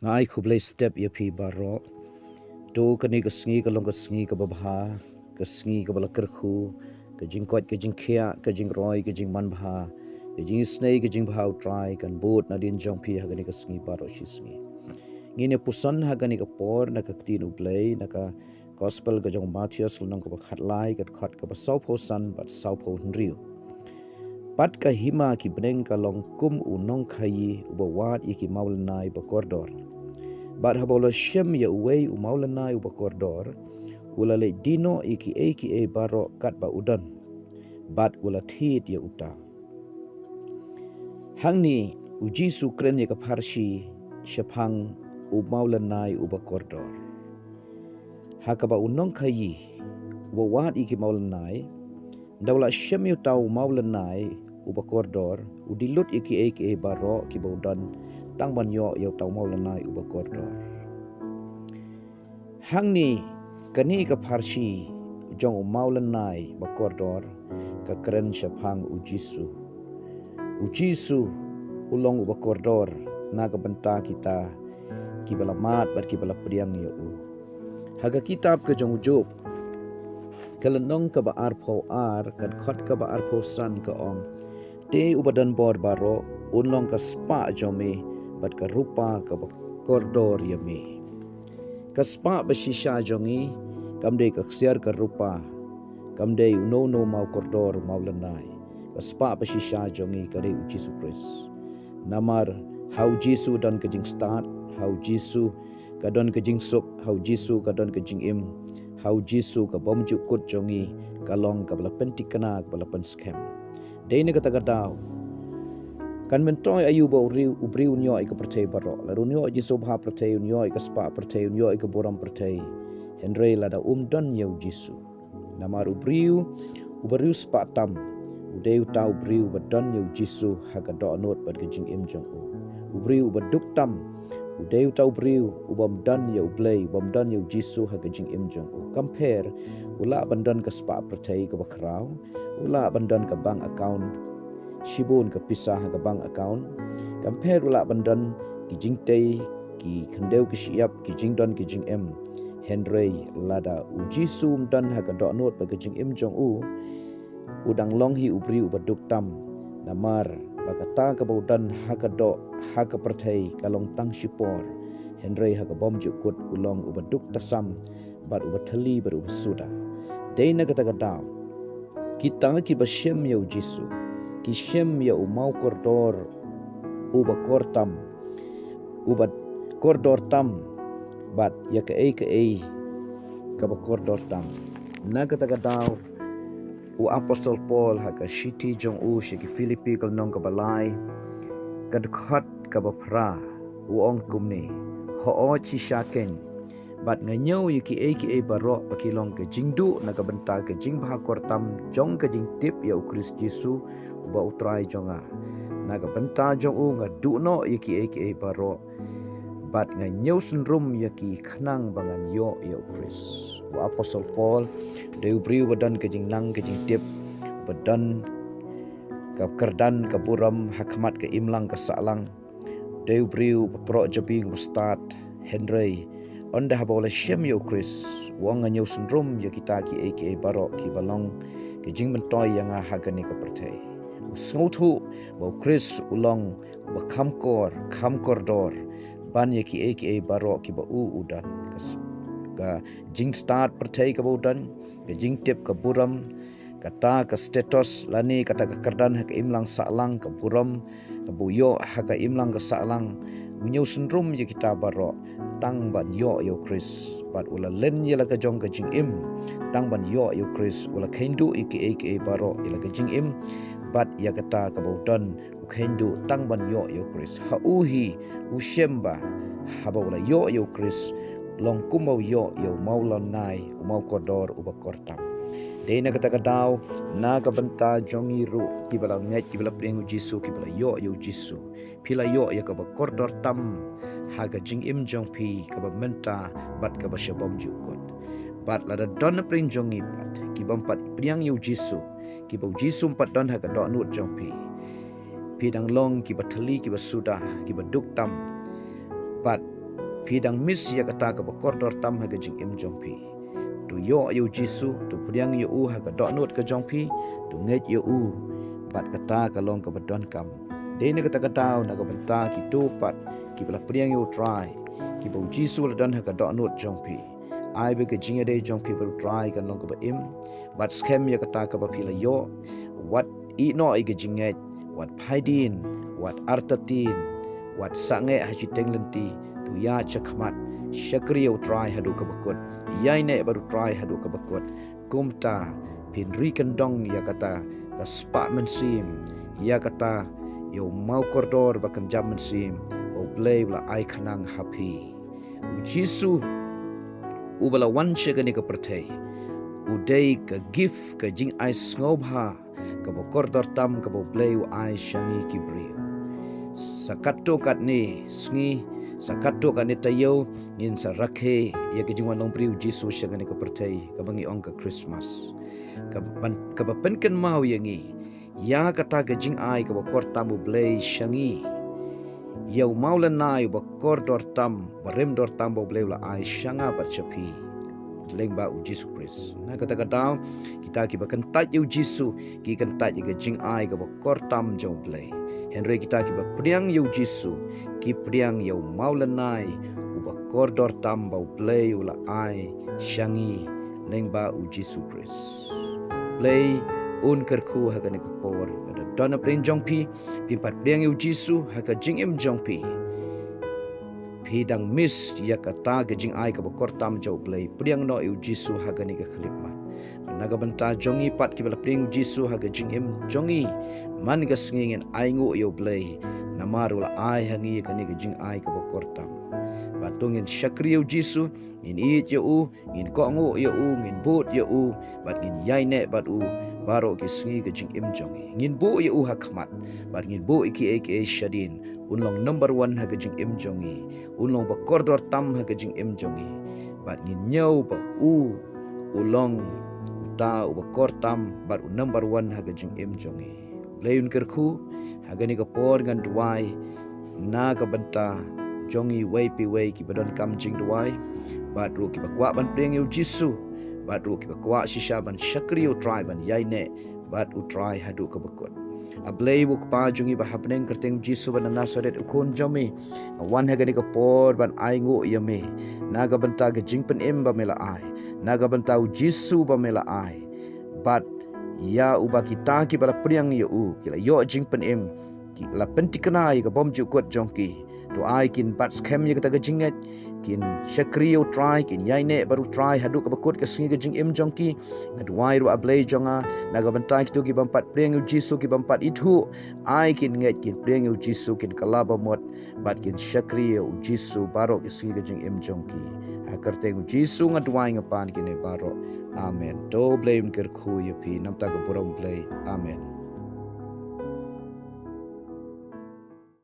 ngai khublei step ya phi baro to kani ka sngi ka long ka sngi ka babha ka sngi ka bala kerkhu ka jingkot ka jingkhia ka jingroi ka jingman bha ka jing snei ka jing bhau try kan bot na din jong phi hagani ka sngi baro shi sngi ngine pusan hagani ka por na ka tin ublei na ka gospel ka jong Matthias long ka khatlai ka khat ka ba sau pho san bat sau pho nriu pat ka hima ki breng ka long kum u nong khai u ba wat iki maul nai ba kordor bat habola shem ya uwei u maul nai u ba kordor ula le dino iki e baro kat ba udan bat ula thit ya uta hangni u jisu kren ya ka pharshi shephang u maul nai u ba kordor hakaba u nong khai u wat iki maul nai dawla shem yu tau maul nai uba kordor udilut iki baro ki baudan tang ban yo tau maulana uba kordor hangni kani ka pharsi jong maulana ba kordor ka kren shaphang ujisu ulong uba kordor na ka banta kita ki balamat bat ki bala priang yo haga kitab ka jong job kalanong ka ba arpho ar kad khot ka ba arpho san ka ong te ubadan bor baro unlong ka spa jome bat ka rupa ka ba kordor yame ka spa ba shisha jongi kamde ka ksiar ka rupa kamde no mau kordor maulanai ka spa ba shisha jongi kare uji supres namar how jisu dan ka jing start how jisu ka don ka jing sup how jisu ka don ka jing im how jisu ka bomju kut jongi kalong ka bala pentikana ka bala pen scam dei ne kata daw kan mentoy ayu ba ubri unyo ka pertei baro la runyo jisu bha pertei unyo ka spa pertei unyo ka boram pertei henry lada dan yau jisu namar ubriu spa tam udeu tau ubriu badan yau jisu haga do not bad ka jing im jong ubriu baduk tam udeu tau briu ubam dan ya ublei ubam dan ya jisu haga jing im jong compare ula bandan ka spa pertai ka bakrau ula bandan ka bank account shibun ka pisah ka bank account compare ula bandan ki jing tei ki khandeu ki siap ki jing dan ki jing em henry lada u jisu dan haga do not ba ka jing im jong udang long hi ubriu baduk tam namar bakata ka baudan hakado haka pertai kalong tang sipor henry haka bom jukut ulong ubaduk tasam bar ubathali bar ubasuda deina kata kata kita ki bashem ya jisu ki shem ya umau kordor uba kortam ubat kordor tam bat ya ke ka ba kordor tam na kata kata u apostol Paul haka shiti jong shiki Filipi kal nong kabalai kad khat kabapra u ong kumni ho chi shaken bat nganyau yiki baro pakilong ke jingdu na kabenta ke jing bha kortam jong ke jing tip ya Kris Jesu ba utrai jonga na kabenta jong nga duno yiki baro bat nganyau sunrum yaki khnang bangan yo ya Kris wa apostol Paul deu briu badan ke jing nang ke jing tip badan ka kerdan ka buram hakmat ke imlang ka salang deu briu pro jabi ustad henry onda habola shem yo Chris wong nganyo sundrum ya kita ki baro ki balong ke jing mentoy yang hagani ka pertai usnguthu bo Chris ulong ba khamkordor ban ya ki baro ki ba udan ka jing start pertai ka udan ke jing tip ka buram kata ka status lani kata ka kerdan ha ka imlang salang ka buram ka buyo ha ka imlang ka salang unyo sundrum je kita baro tang ban yo Chris bat ula len ye la ka jong ka jing im tang ban yo Chris ula khendu iki baro ila ka jing im bat ya kata ka baudan u khendu tang ban yo Chris ha uhi ushemba ha ba ula yo Chris long kumbau yo maulon nai umau kodor uba kortam deina kata kadau na ka benta jongi ru ki bala ngai ki bala pring jisu ki bala yo jisu pila yo ya ka ba kordor tam ha ka jing im jong pi ka ba menta bat ka ba shabom jukot bat la da don pring jongi bat ki bam pat priang yo jisu ki ba jisu pat don ha ka do nut jong pi dang long ki ba thali ki ba suda ki ba duk tam bat Pidang mis ya kata ka bakordor tam haga jing im jong pi. Tu yo yu Jisu, tu priang yu u haga dok not ka jong pi, tu nget yu u bat kata ka long ka badon kam. Dene kata katau na ka benta ki tu pat ki bala priang yu try. Ki bau Jisu la dan haga dok not jong pi. Ai be ka jing ade jong pi baru try ka long ka ba im. Bat scam ya kata ka ba pila yo. Wat i no i ka jinget, wat paidin, wat artatin, wat sange haji tenglenti. Tu ya cakmat syakriyo try hadu kabakot yai ne baru try hadu kabakot kumta pinri kendong ya kata ka spa mensim ya kata yo mau koridor bakan jam mensim o play la ai khanang happy u Jisu u bala wan shagani ka pertai u dei ka gift ka jing ai snobha ka koridor tam ka play u ai shangi kibri sakato kat ni sngi sakato kan tayo ngin sa rakhe ya ke jingwan long priu Jisu syagani ka pertai ka bangi ong ka Christmas ka bapenken mau yangi ya kata ka jing ai ka bakor tamu blay shangi ya maulan nai bakor dor tam barem dor tam bo blay la ai shanga bat chapi lengba u Jisu Christ na kata daw kita ki bakan tat yu Jisu ki kan tat ka jing ai ka bakor tam jo blay Henry kita kiba priang yu Jisu ki priang yu maulanai uba kordor tambau play ula ai shangi lengba u Jisu Christ play un kerku haga ne kapor ada dona prin jongpi pimpat priang yu Jisu haga jingim jongpi pidang mis ya kata ga jing ai ka bakor tam jau play priang no yu Jisu haga ne ka khlipmat naga banta jongi pat ki bala priang Jisu haga jingim jongi man ga singin aingu yo blay namaru la ai hangi ka ni jing ai ka bokortam batungin syakriyo Jisu in it yo u in kongu yo u in bot yo u bat in yai ne bat u baro ki singi ka jing im jongi ngin bo yo u hakmat bat ngin bo iki aka shadin unlong number 1 ha ka jing im jongi unlong bokordor tam ha ka jing im jongi bat ngin nyau ba u ulong ta bokortam bat number 1 ha ka jing im jongi Layun kerku hagani ka por ngan duai na ka banta jongi wai pi wai ki badon kam jing duai bat ru ki bakwa ban priang yu Jisu bat ru ki bakwa shisha ban syakriyo try ban yai ne bat u try hadu ka bakot ablay buk pa jongi ba hapneng kerteng Jisu ban nasaret ukun jomi wan hagani ka por ban aingu yame na ka banta ga jing pen im ba mela ai na ka banta u Jisu ba mela ai bat ya uba kita ki bala priang yo u kila yo jing pen em ki la pentikana ka bom ju kot jongki to ai kin bat scam ye kata ga jinget kin syakriyo try kin yai ne baru try hadu ka bakot ka singi ga jing em jongki ngadwai ru ablay jonga naga bantai tu ki bampat priang yu Jisu ki bampat itu ai kin nget kin priang yu Jisu kin kalaba mot bat kin syakriyo Jisu baro ka singi ga jing em jongki hakarteng Jisu ngadwai ngapan kin e baro Amen. Do blame kerku yapi namta ke burung blay. Amen.